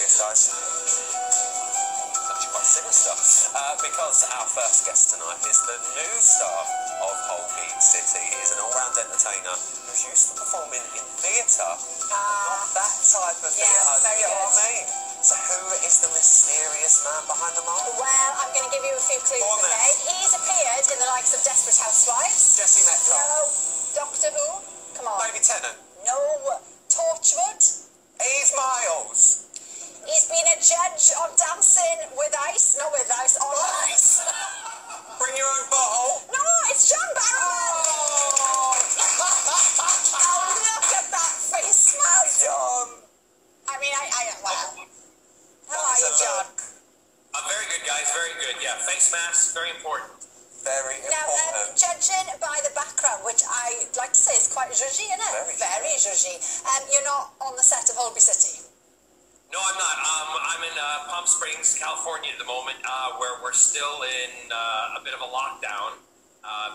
serious, guys. It's actually quite sinister. Because our first guest tonight is the new star of Holby City. He is an all-round entertainer who's used to performing in theatre, not that type of theatre. Very you know good. what I mean? So who is the mysterious man behind the mask? Well, I'm going to give you a few clues, okay? He's appeared in the likes of Desperate Housewives. Jesse Metcalfe. No. Doctor Who. Come on. David Tennant. No. Torchwood. Eve Miles. He's been a judge on Dancing with Ice. No, with Ice. On Ice. Bring your own bottle. No, it's John Barrowman. Oh, Oh, look at that face, man. John. I mean, wow. How are you, John? I'm very good, guys. Very good. Yeah, face mask, very important. Very Now, important. judging by the background, which I'd like to say is quite zhuzhy, isn't it? Very zhuzhy. You're not on the set of Holby City. No, I'm not. I'm in Palm Springs, California at the moment, where we're still in a bit of a lockdown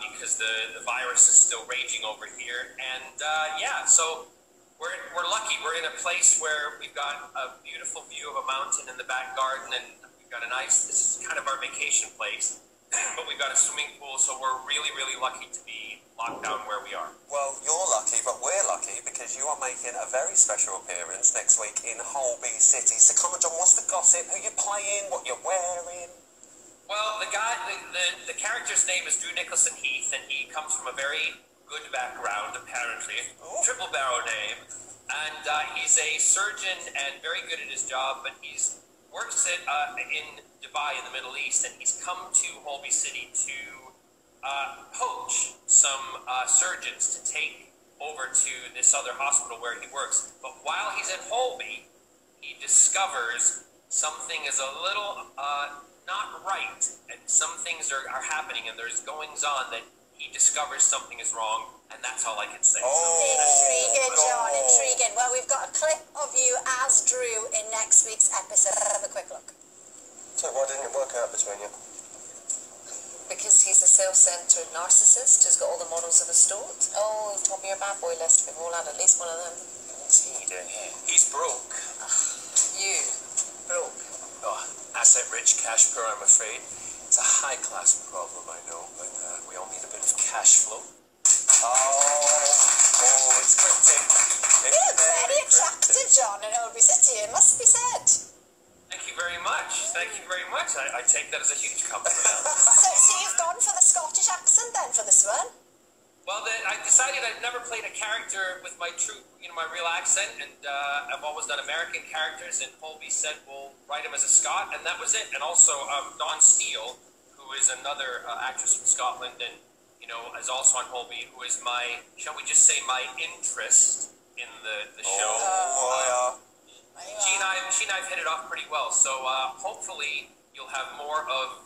because the virus is still raging over here. And yeah, so we're lucky. We're in a place where we've got a beautiful view of a mountain in the back garden, and we've got this is kind of our vacation place. But we've got a swimming pool, so we're really, really lucky to be locked down where we are. Well, you're lucky, but we're lucky because you are making a very special appearance next week in Holby City. So come on, John, what's the gossip? Who you're playing? What you're wearing? Well, the character's name is Drew Nicholson Heath, and he comes from a very good background, apparently. Triple barrel name. And he's a surgeon and very good at his job, but he's works in Dubai in the Middle East, and he's come to Holby City to poach some surgeons to take over to this other hospital where he works. But while he's at Holby, he discovers something is a little not right, and some things are happening, and there's goings on that he discovers something is wrong, and that's all I can say. Intriguing, John, intriguing. Well, we've got a clip of you as Drew in next week's episode. Have a quick look. So why didn't it work out between you? Because he's a self-centered narcissist who's got all the models of the stores. Oh, top of your bad boy list. We've all had at least one of them. What's he doing here? He's broke. You broke. Oh, asset-rich, cash poor, I'm afraid. It's a high-class problem, I know, but we all need a bit of cash flow. Oh, it's cryptic. You look very attractive, John, in Holby City, it must be said. Thank you very much. Thank you very much. I take that as a huge compliment. So you've gone for the Scottish accent then for this one? Well, I decided I'd never played a character with my true, my real accent, and I've always done American characters, and Holby said, we'll write him as a Scot, and that was it. And also, Dawn Steele, who is another actress from Scotland, and, is also on Holby, who is my, shall we just say, my interest in the show. She and I have hit it off pretty well, so hopefully you'll have more of,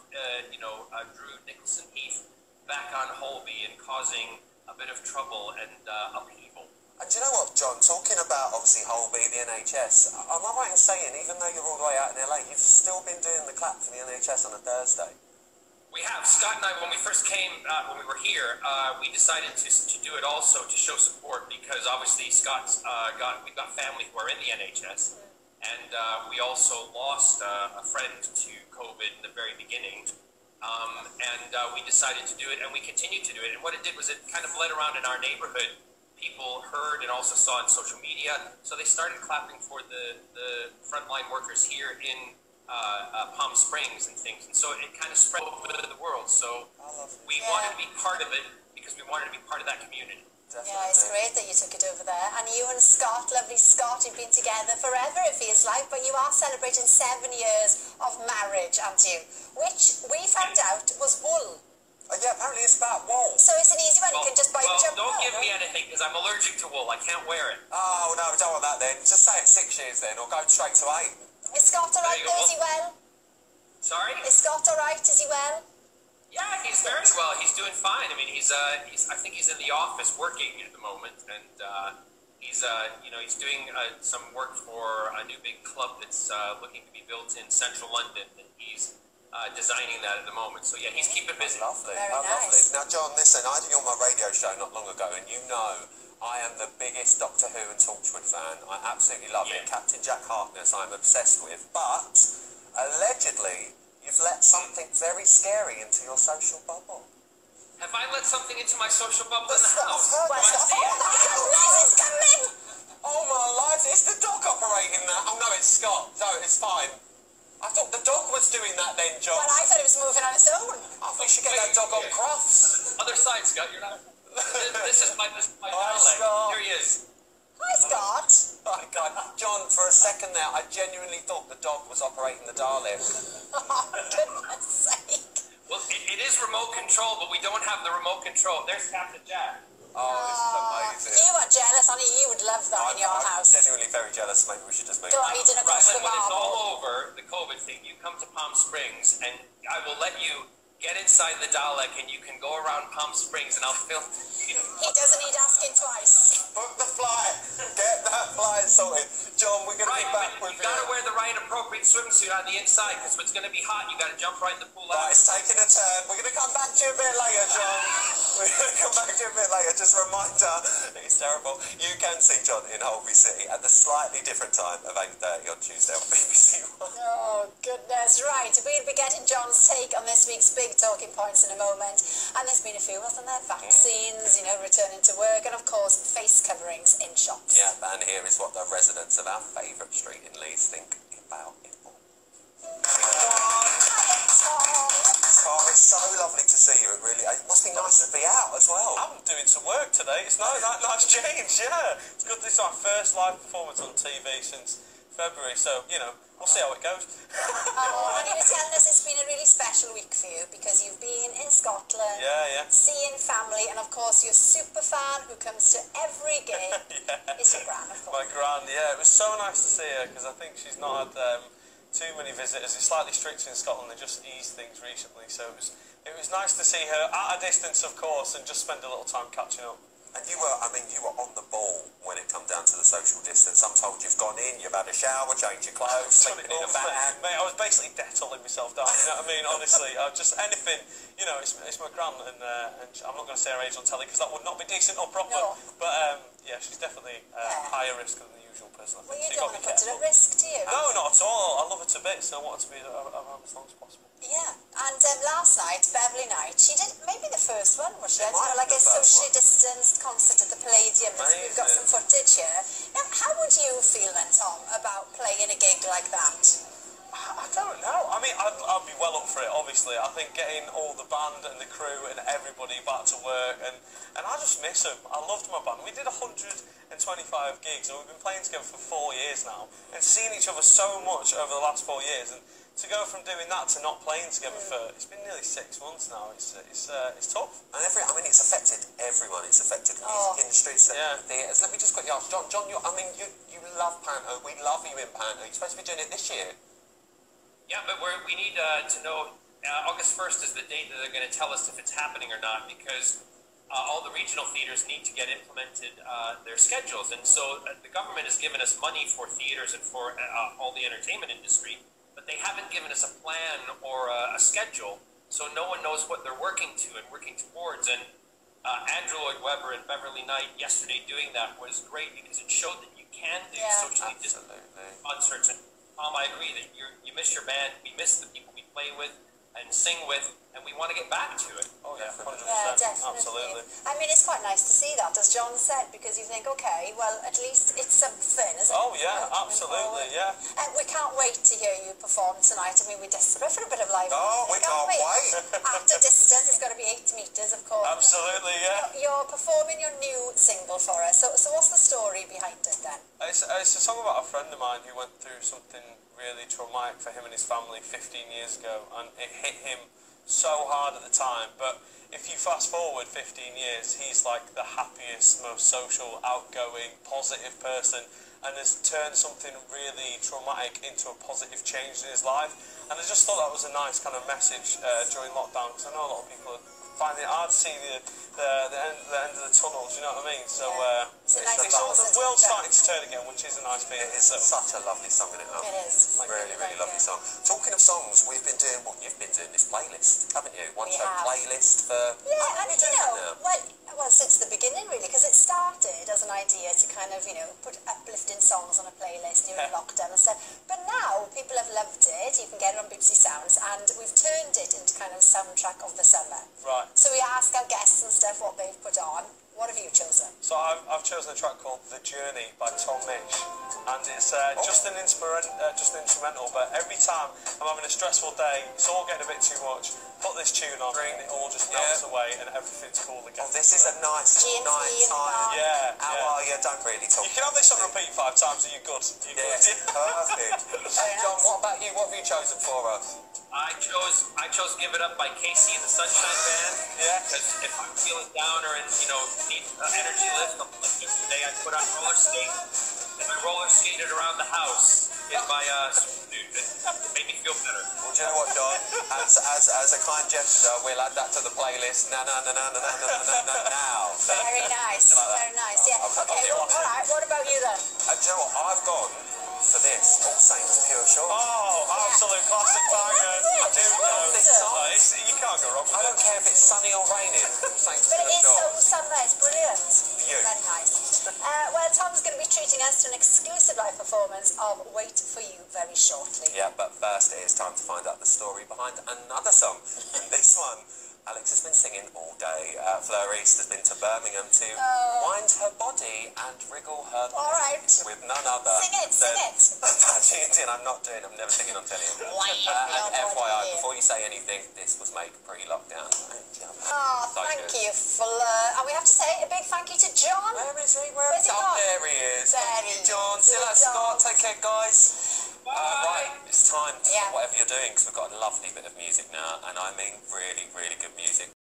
Drew Nicholson Heath back on Holby and causing a bit of trouble and upheaval. And do you know what, John? Talking about, obviously, Holby, the NHS, am I right in saying, even though you're all the way out in LA, you've still been doing the clap for the NHS on a Thursday? We have. Scott and I, when we first came, when we were here, we decided to do it also to show support because obviously Scott's we've got family who are in the NHS, and we also lost a friend to COVID in the very beginning, and we decided to do it, and we continued to do it. And what it did was it kind of led around in our neighborhood. People heard and also saw on social media, so they started clapping for the frontline workers here in Palm Springs and things, and so it kind of spread over the world. So we wanted to be part of it because we wanted to be part of that community. Definitely. Yeah, it's great that you took it over there. And you and Scott, lovely Scott, you've been together forever, it feels like, but you are celebrating 7 years of marriage, aren't you? Which we found out was wool. Yeah, apparently it's about wool. So it's an easy one, you can just buy a jumper. Don't give me anything because I'm allergic to wool. I can't wear it. Oh, no, we don't want that then. Just say it's 6 years then, or go straight to 8. Is Scott alright though? Is he well? Sorry? Is Scott alright? Is he well? Yeah, he's very well. He's doing fine. I mean, I think he's in the office working at the moment, and he's doing some work for a new big club that's looking to be built in central London, and he's designing that at the moment. So yeah, he's keeping busy. Lovely, Very nice. Lovely. Now, John, listen, I had you on my radio show not long ago, and I am the biggest Doctor Who and Torchwood fan. I absolutely love it. Captain Jack Harkness I'm obsessed with. But, allegedly, you've let something very scary into your social bubble. Have I let something into my social bubble in the I've house? heard Do I that. see it? It's coming! Oh my life, it's the dog operating that. Oh no, it's Scott. No, it's fine. I thought the dog was doing that then, John. Well, I thought it was moving on its own. I thought we should get that dog on Crufts. Other side, Scott. You're not. This is my Hi, Dalek. Scott. Here he is. Hi, Scott. Oh my God. John, for a second there, I genuinely thought the dog was operating the Dalek. Oh, goodness sake. Well, it is remote control, but we don't have the remote control. There's Captain Jack. Oh, this is amazing. You are jealous, honey. You would love that in your I'm house. genuinely very jealous. Maybe we should just move Go on. hiding Right, across the when it's marble. all over, the COVID thing, you come to Palm Springs, and I will let you get inside the Dalek, and you can go around Palm Springs, and I'll film you. He doesn't need asking twice. Book the flight. Get that flight sorted. John, we're going to Right, be back but with you gotta wear the right appropriate swimsuit on the inside, because if it's gonna be hot, you gotta jump right in the pool. Right, it's taking a turn. We're going to come back to you a bit later, John. We're going to come back to you a bit later. Just a reminder, it's terrible. You can see John in Holby City at the slightly different time of 8:30 on Tuesday on BBC One. Oh, goodness. Right, we'll be getting John's take on this week's big talking points in a moment. And there's been a few, wasn't there? Vaccines, returning to work, and of course, face coverings in shops. Yeah, and here is what the residents of our favourite street in Leeds think about it all. Tom, it's so lovely to see you. It must be nice to be out as well. I'm doing some work today. It's nice change, yeah. It's good. This is our first live performance on TV since February, so, we'll see how it goes. Oh, and you were telling us it's been a really special week for you because you've been in Scotland, Yeah. seeing family, and of course your super fan who comes to every gig is your gran, of course. My gran, yeah. It was so nice to see her because I think she's not had too many visitors. It's slightly strict in Scotland. They just eased things recently, so it was nice to see her at a distance, of course, and just spend a little time catching up. And you were on the ball when it come down to the social distance. I'm told you've gone in, you've had a shower, changed your clothes, sleeping in a van. Mate, I was basically detailing myself down, you know what I mean? Honestly, I just, anything, it's my gran, and I'm not going to say her age on telly because that would not be decent or proper. No. But, yeah, she's definitely higher risk than the usual person, I Well, think. you don't want to put her at risk, do you? No, not at all. I love her to bits, so I want her to be around as long as possible. Yeah, and last night, Beverly Knight, she did maybe the first one, was she? It might Like be a the first socially distanced concert at the Palladium. We've got some footage here. Now, how would you feel then, Tom, about playing a gig like that? I don't know. I mean, I'd be well up for it, obviously. I think getting all the band and the crew and everybody back to work, and I just miss them. I loved my band. We did 125 gigs, and we've been playing together for 4 years now, and seeing each other so much over the last 4 years, and to go from doing that to not playing together it's been nearly 6 months now. It's tough. And it's affected everyone. It's affected the music industry, it's affected the theatres. Let me just quickly ask, John, you love Panto. We love you in Panto. You're supposed to be doing it this year. Yeah, but we need to know. August 1st is the date that they're going to tell us if it's happening or not, because all the regional theatres need to get implemented their schedules, and so the government has given us money for theatres and for all the entertainment industry, but they haven't given us a plan or a schedule, so no one knows what they're working to and working towards. And Andrew Lloyd Webber and Beverly Knight yesterday doing that was great because it showed that you can do socially distant concerts. And Tom, I agree that you miss your band, we miss the people we play with and sing with, and we want to get back to it. Oh yeah, 100%. Yeah, definitely. Absolutely. I mean, it's quite nice to see that, as John said, because you think, okay, well, at least it's something, isn't it? Oh yeah, absolutely, yeah. We can't wait to hear you perform tonight. I mean, we're desperate for a bit of live Oh, music, we can't wait. At a distance, it's got to be 8 metres, of course. Absolutely, yeah. You're performing your new single for us. So what's the story behind it then? It's a song about a friend of mine who went through something really traumatic for him and his family 15 years ago, and it hit him so hard at the time. But if you fast forward 15 years, he's like the happiest, most social, outgoing, positive person, and has turned something really traumatic into a positive change in his life. And I just thought that was a nice kind of message during lockdown, because I know a lot of people are finding it hard to see the end of the tunnel, do you know what I mean? So It's a nice The world's balance. starting to turn again, which is a nice feeling. It is such a lovely song, isn't it? It is. Really, really lovely song. Talking of songs, we've been doing, well, you've been doing this playlist, haven't you? One We show have. playlist for... Yeah, and you know, well, since the beginning really, because it started as an idea to kind of, put uplifting songs on a playlist during lockdown and stuff. But now people have loved it. You can get it on BBC Sounds, and we've turned it into kind of soundtrack of the summer. Right. So we ask our guests and stuff what they've put on. What have you chosen? So I've chosen a track called "The Journey" by Tom Misch, and it's just an instrumental. But every time I'm having a stressful day, it's all getting a bit too much. Put this tune on, and it all just melts away, and everything's cool again. Oh, this is a nice G&T night in the time. bar. Yeah. How are you? Don't really talk. You can have this on repeat 5 times, and you're good. Yes, perfect. John, what about you? What have you chosen for us? I chose "Give It Up" by Casey and the Sunshine Band. Yeah. Because if I'm feeling down or need energy lift, like yesterday I put on roller skates and I roller skated around the house in my swimsuit. It made me feel better. Well, do you know what, John? As a kind gesture, we'll add that to the playlist. Now. Very nice. Very nice. Yeah. Okay. Well, all right. What about you then? Do you know what? I've gone for this. All Saints Pure Shore. Oh, absolute classic banger. I do know this song. You can't go wrong with I don't care if it's sunny or raining. All Saints But Pure it is so Shore. sunrise. Brilliant. You. Very nice. Well, Tom's going to be treating us to an exclusive live performance of Wait For You very shortly. Yeah, but first it is time to find out the story behind another song. And this one, Alex has been singing all day. Fleur East has been to Birmingham to wind her body and wriggle her All right. with none other Sing it. I'm not doing. I'm never singing on telly. Wind And your FYI, body. before you say anything, this was made pre-lockdown. Oh, So thank good. you, Fleur. And we have to say a big thank you to John. Where is he? Where's he gone? There he is. There Thank he you, John. is. See you later, Scott. Take care, guys. Right, it's time to Yeah. whatever you're doing, because we've got a lovely bit of music now, and I mean really, really good music.